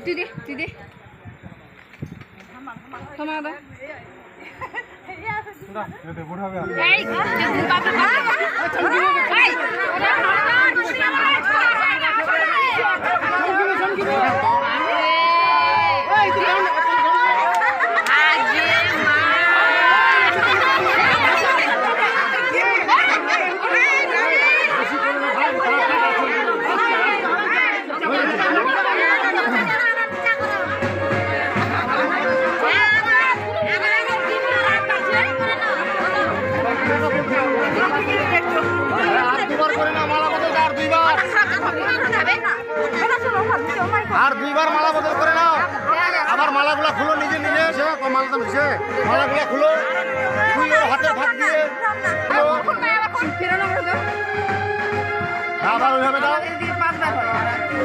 তুই দে থামা দা এই আর দুইবার মালা বদল করে নাও আবার মালাগুলা খুলো নিজে নিজে মালা তো নিছে মালাগুলা খুলো তুই ওর হাতে ভাগ দিয়ে আবার ওইভাবে দাও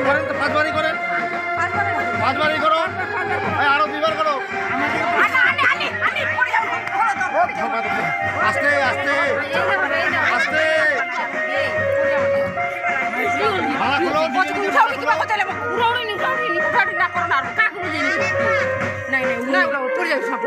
করেন তো পাঁচবারই করেন পাঁচবারই করো আরো দুইবার করো আস্তে আস্তে আস্তে মালা খুলো নাই নাই উড়া পড়ে যাবে সব